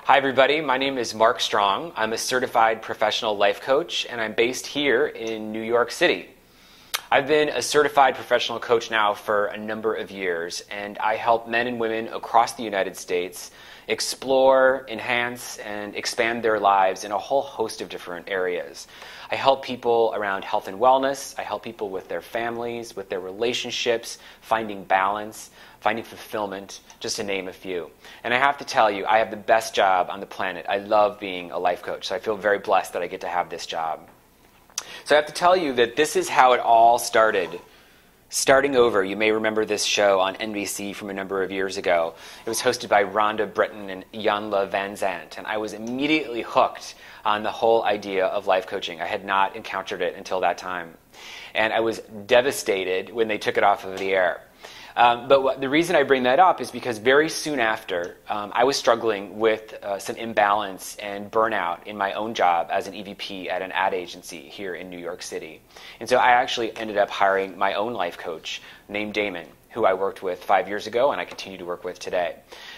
Hi everybody, my name is Mark Strong. I'm a certified professional life coach and I'm based here in New York City. I've been a certified professional coach now for a number of years and I help men and women across the United States explore, enhance, and expand their lives in a whole host of different areas. I help people around health and wellness. I help people with their families, with their relationships, finding balance, finding fulfillment, just to name a few. And I have to tell you, I have the best job on the planet. I love being a life coach, so I feel very blessed that I get to have this job. So I have to tell you that this is how it all started. Starting Over, you may remember this show on NBC from a number of years ago. It was hosted by Rhonda Britton and Janla Van Zandt, and I was immediately hooked on the whole idea of life coaching. I had not encountered it until that time. And I was devastated when they took it off of the air. But the reason I bring that up is because very soon after, I was struggling with some imbalance and burnout in my own job as an EVP at an ad agency here in New York City. And so I actually ended up hiring my own life coach named Damon, who I worked with 5 years ago and I continue to work with today.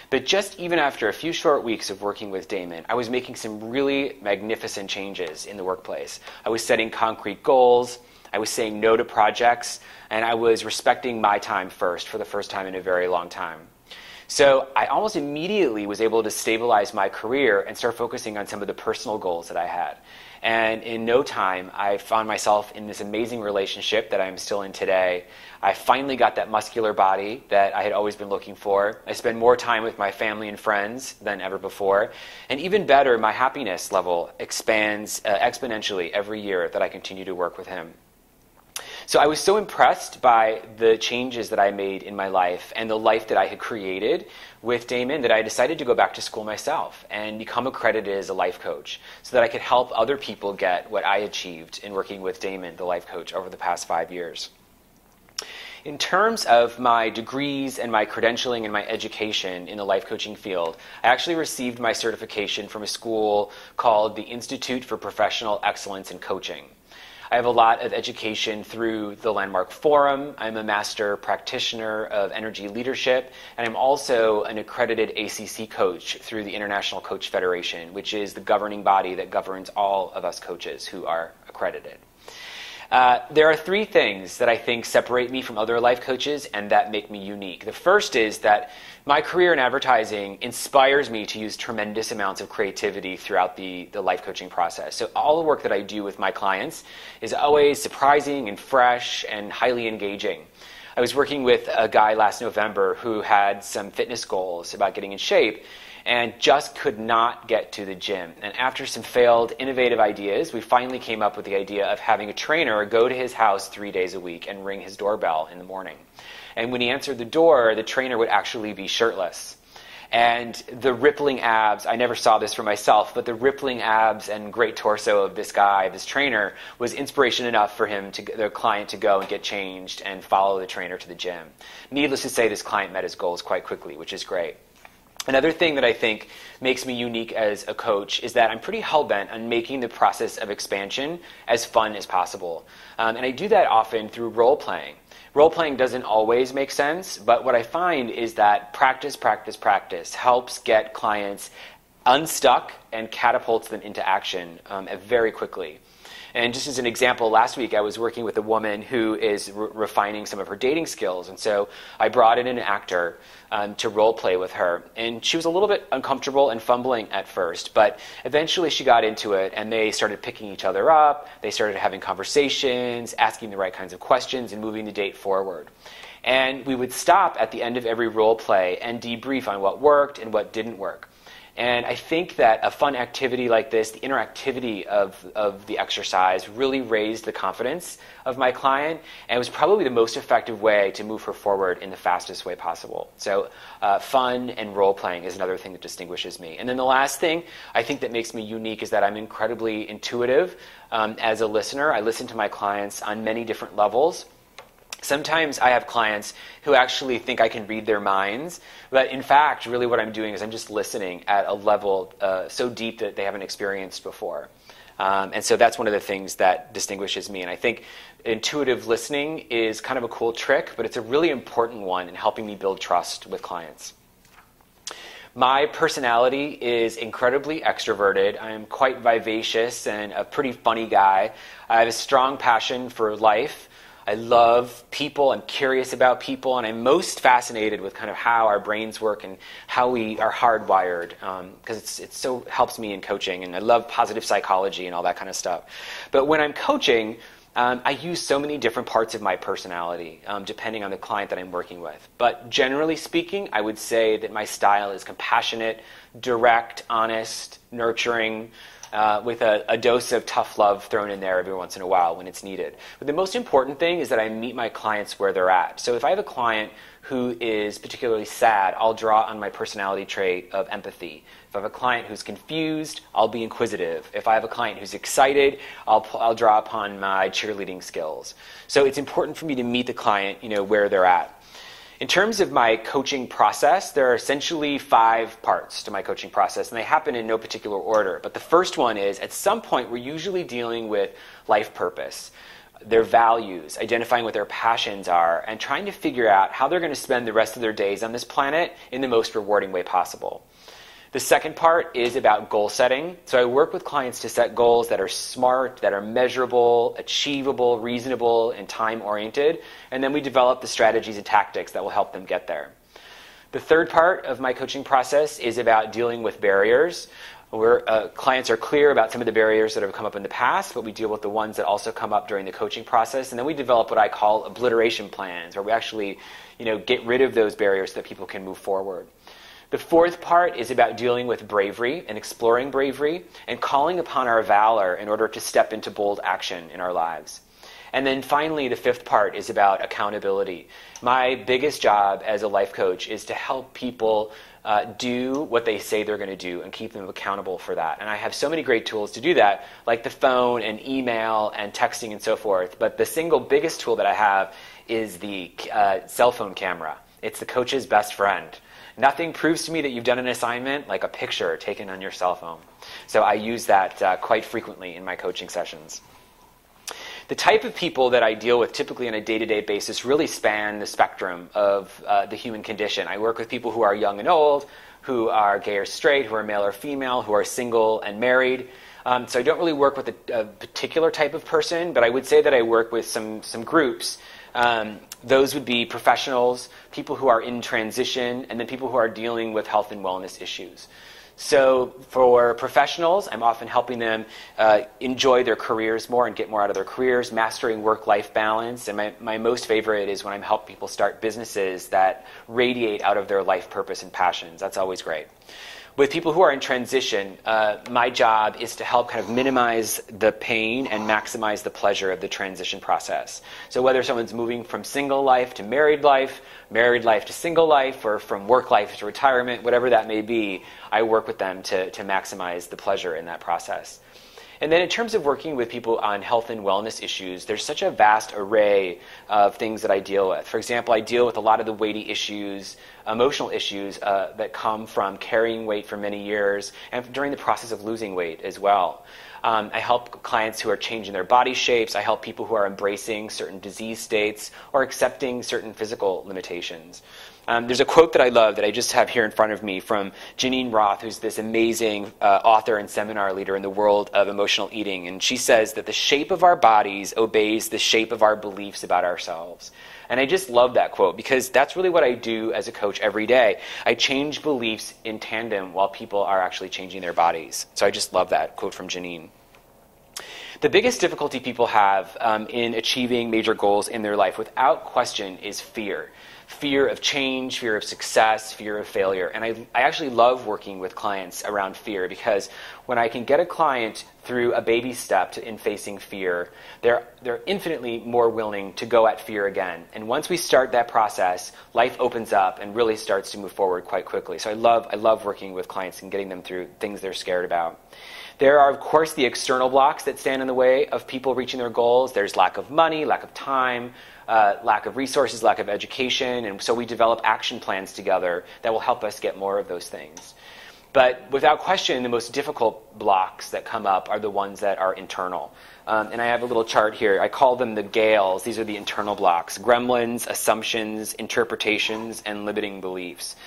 But just even after a few short weeks of working with Damon, I was making some really magnificent changes in the workplace. I was setting concrete goals, I was saying no to projects, and I was respecting my time first for the first time in a very long time. So I almost immediately was able to stabilize my career and start focusing on some of the personal goals that I had. And in no time, I found myself in this amazing relationship that I'm still in today. I finally got that muscular body that I had always been looking for. I spend more time with my family and friends than ever before. And even better, my happiness level expands exponentially every year that I continue to work with him. So I was so impressed by the changes that I made in my life and the life that I had created with Damon that I decided to go back to school myself and become accredited as a life coach so that I could help other people get what I achieved in working with Damon, the life coach, over the past 5 years. In terms of my degrees and my credentialing and my education in the life coaching field, I actually received my certification from a school called the Institute for Professional Excellence in Coaching. I have a lot of education through the Landmark Forum. I'm a master practitioner of energy leadership, and I'm also an accredited ACC coach through the International Coach Federation, which is the governing body that governs all of us coaches who are accredited. There are three things that I think separate me from other life coaches and that make me unique. The first is that my career in advertising inspires me to use tremendous amounts of creativity throughout the life coaching process. So all the work that I do with my clients is always surprising and fresh and highly engaging. I was working with a guy last November who had some fitness goals about getting in shape and just could not get to the gym. And after some failed innovative ideas, we finally came up with the idea of having a trainer go to his house 3 days a week and ring his doorbell in the morning. And when he answered the door, the trainer would actually be shirtless. And the rippling abs, I never saw this for myself, but the rippling abs and great torso of this guy, this trainer, was inspiration enough for him, the client, to go and get changed and follow the trainer to the gym. Needless to say, this client met his goals quite quickly, which is great. Another thing that I think makes me unique as a coach is that I'm pretty hell-bent on making the process of expansion as fun as possible. And I do that often through role-playing. Role-playing doesn't always make sense, but what I find is that practice helps get clients unstuck and catapults them into action very quickly. And just as an example, last week I was working with a woman who is refining some of her dating skills. And so I brought in an actor to role play with her. And she was a little bit uncomfortable and fumbling at first, but eventually she got into it and they started picking each other up. They started having conversations, asking the right kinds of questions, and moving the date forward. And we would stop at the end of every role play and debrief on what worked and what didn't work. And I think that a fun activity like this, the interactivity of the exercise, really raised the confidence of my client, and it was probably the most effective way to move her forward in the fastest way possible. So fun and role-playing is another thing that distinguishes me. And then the last thing I think that makes me unique is that I'm incredibly intuitive as a listener. I listen to my clients on many different levels. Sometimes I have clients who actually think I can read their minds, but in fact, really what I'm doing is I'm just listening at a level so deep that they haven't experienced before. And so that's one of the things that distinguishes me. And I think intuitive listening is kind of a cool trick, but it's a really important one in helping me build trust with clients. My personality is incredibly extroverted. I am quite vivacious and a pretty funny guy. I have a strong passion for life. I love people, I'm curious about people, and I'm most fascinated with kind of how our brains work and how we are hardwired, because it so helps me in coaching, and I love positive psychology and all that kind of stuff. But when I'm coaching, I use so many different parts of my personality, depending on the client that I'm working with. But generally speaking, I would say that my style is compassionate, direct, honest, nurturing, with a dose of tough love thrown in there every once in a while when it's needed. But the most important thing is that I meet my clients where they're at. So if I have a client who is particularly sad, I'll draw on my personality trait of empathy. If I have a client who's confused, I'll be inquisitive. If I have a client who's excited, I'll draw upon my cheerleading skills. So it's important for me to meet the client, where they're at. In terms of my coaching process, there are essentially 5 parts to my coaching process, and they happen in no particular order. But the first one is, at some point, we're usually dealing with life purpose, their values, identifying what their passions are, and trying to figure out how they're going to spend the rest of their days on this planet in the most rewarding way possible. The second part is about goal setting. So I work with clients to set goals that are smart, that are measurable, achievable, reasonable, and time-oriented. And then we develop the strategies and tactics that will help them get there. The third part of my coaching process is about dealing with barriers. Where clients are clear about some of the barriers that have come up in the past, but we deal with the ones that also come up during the coaching process. And then we develop what I call obliteration plans, where we actually get rid of those barriers so that people can move forward. The fourth part is about dealing with bravery and exploring bravery and calling upon our valor in order to step into bold action in our lives. And then finally, the fifth part is about accountability. My biggest job as a life coach is to help people do what they say they're going to do and keep them accountable for that. And I have so many great tools to do that, like the phone and email and texting and so forth. But the single biggest tool that I have is the cell phone camera. It's the coach's best friend. Nothing proves to me that you've done an assignment like a picture taken on your cell phone. So I use that quite frequently in my coaching sessions. The type of people that I deal with typically on a day-to-day basis really span the spectrum of the human condition. I work with people who are young and old, who are gay or straight, who are male or female, who are single and married. So I don't really work with a particular type of person, but I would say that I work with some groups. Those would be professionals, people who are in transition, and then people who are dealing with health and wellness issues. So for professionals, I'm often helping them enjoy their careers more and get more out of their careers, mastering work-life balance. And my most favorite is when I'm helping people start businesses that radiate out of their life purpose and passions. That's always great. With people who are in transition, my job is to help kind of minimize the pain and maximize the pleasure of the transition process. So whether someone's moving from single life to married life to single life, or from work life to retirement, whatever that may be, I work with them to maximize the pleasure in that process. And then in terms of working with people on health and wellness issues, there's such a vast array of things that I deal with. For example, I deal with a lot of the weighty issues, emotional issues that come from carrying weight for many years and during the process of losing weight as well. I help clients who are changing their body shapes. I help people who are embracing certain disease states or accepting certain physical limitations. There's a quote that I love that I just have here in front of me from Janine Roth, who's this amazing author and seminar leader in the world of emotional eating. And she says that the shape of our bodies obeys the shape of our beliefs about ourselves. And I just love that quote because that's really what I do as a coach every day. I change beliefs in tandem while people are actually changing their bodies. So I just love that quote from Janine. The biggest difficulty people have in achieving major goals in their life, without question, is fear. Fear of change, fear of success, fear of failure. And I actually love working with clients around fear because when I can get a client through a baby step in facing fear, they're infinitely more willing to go at fear again. And once we start that process, life opens up and really starts to move forward quite quickly. So I love working with clients and getting them through things they're scared about. There are, of course, the external blocks that stand in the way of people reaching their goals. There's lack of money, lack of time, lack of resources, lack of education. And so we develop action plans together that will help us get more of those things. But without question, the most difficult blocks that come up are the ones that are internal. And I have a little chart here. I call them the gales. These are the internal blocks: gremlins, assumptions, interpretations, and limiting beliefs.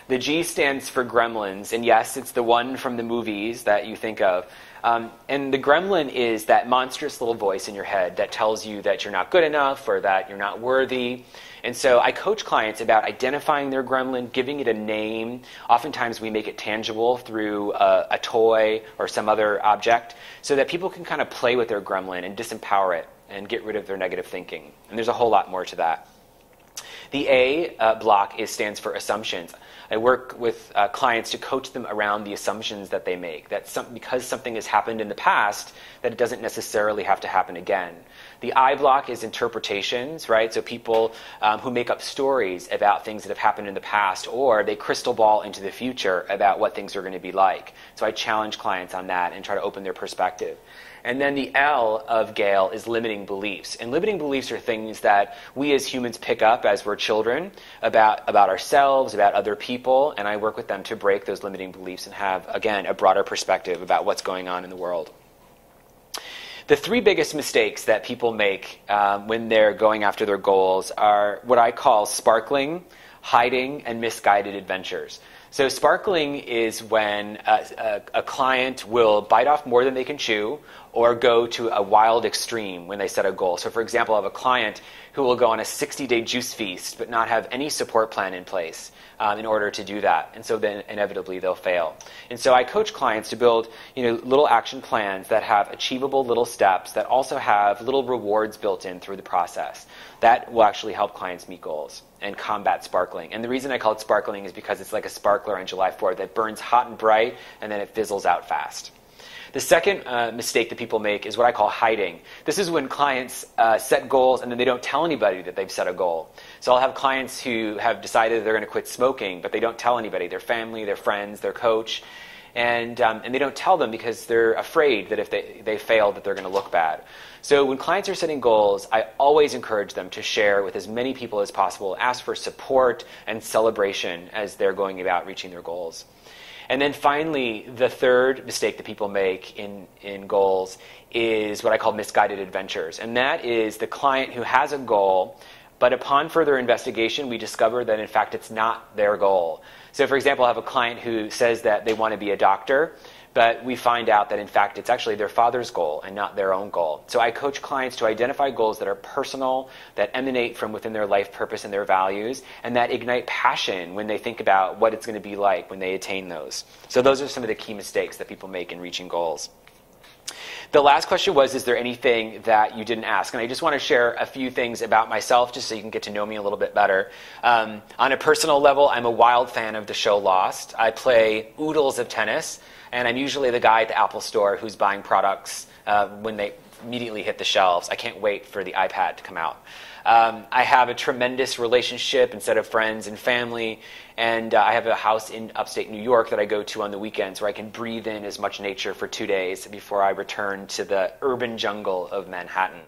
The G stands for gremlins, and yes, it's the one from the movies that you think of. And the gremlin is that monstrous little voice in your head that tells you that you're not good enough or that you're not worthy. And so I coach clients about identifying their gremlin, giving it a name. Oftentimes we make it tangible through a toy or some other object so that people can kind of play with their gremlin and disempower it and get rid of their negative thinking. And there's a whole lot more to that. The A block stands for assumptions. I work with clients to coach them around the assumptions that they make, that because something has happened in the past, that it doesn't necessarily have to happen again. The I block is interpretations, right? So people who make up stories about things that have happened in the past, or they crystal ball into the future about what things are going to be like. So I challenge clients on that and try to open their perspective. And then the L of Gale is limiting beliefs. And limiting beliefs are things that we as humans pick up as we're children about ourselves, about other people, and I work with them to break those limiting beliefs and have, again, a broader perspective about what's going on in the world. The three biggest mistakes that people make when they're going after their goals are what I call sparkling, hiding, and misguided adventures. So sparkling is when a client will bite off more than they can chew or go to a wild extreme when they set a goal. So for example, I have a client who will go on a 60-day juice feast but not have any support plan in place in order to do that. And so then inevitably they'll fail. And so I coach clients to build little action plans that have achievable little steps that also have little rewards built in through the process. That will actually help clients meet goals and combat sparkling. And the reason I call it sparkling is because it's like a sparkler on July 4th that burns hot and bright and then it fizzles out fast. The second mistake that people make is what I call hiding. This is when clients set goals and then they don't tell anybody that they've set a goal. So I'll have clients who have decided they're going to quit smoking, but they don't tell anybody, their family, their friends, their coach. And they don't tell them because they're afraid that if they fail that they're going to look bad. So when clients are setting goals, I always encourage them to share with as many people as possible, ask for support and celebration as they're going about reaching their goals. And then finally, the third mistake that people make in goals is what I call misguided adventures. And that is the client who has a goal, but upon further investigation, we discover that in fact it's not their goal. So for example, I have a client who says that they want to be a doctor, but we find out that in fact it's actually their father's goal and not their own goal. So I coach clients to identify goals that are personal, that emanate from within their life purpose and their values, and that ignite passion when they think about what it's going to be like when they attain those. So those are some of the key mistakes that people make in reaching goals. The last question was, is there anything that you didn't ask? And I just want to share a few things about myself just so you can get to know me a little bit better. On a personal level, I'm a wild fan of the show Lost. I play oodles of tennis, and I'm usually the guy at the Apple store who's buying products when they immediately hit the shelves. I can't wait for the iPad to come out. I have a tremendous relationship and set of friends and family, and I have a house in upstate New York that I go to on the weekends where I can breathe in as much nature for 2 days before I return to the urban jungle of Manhattan.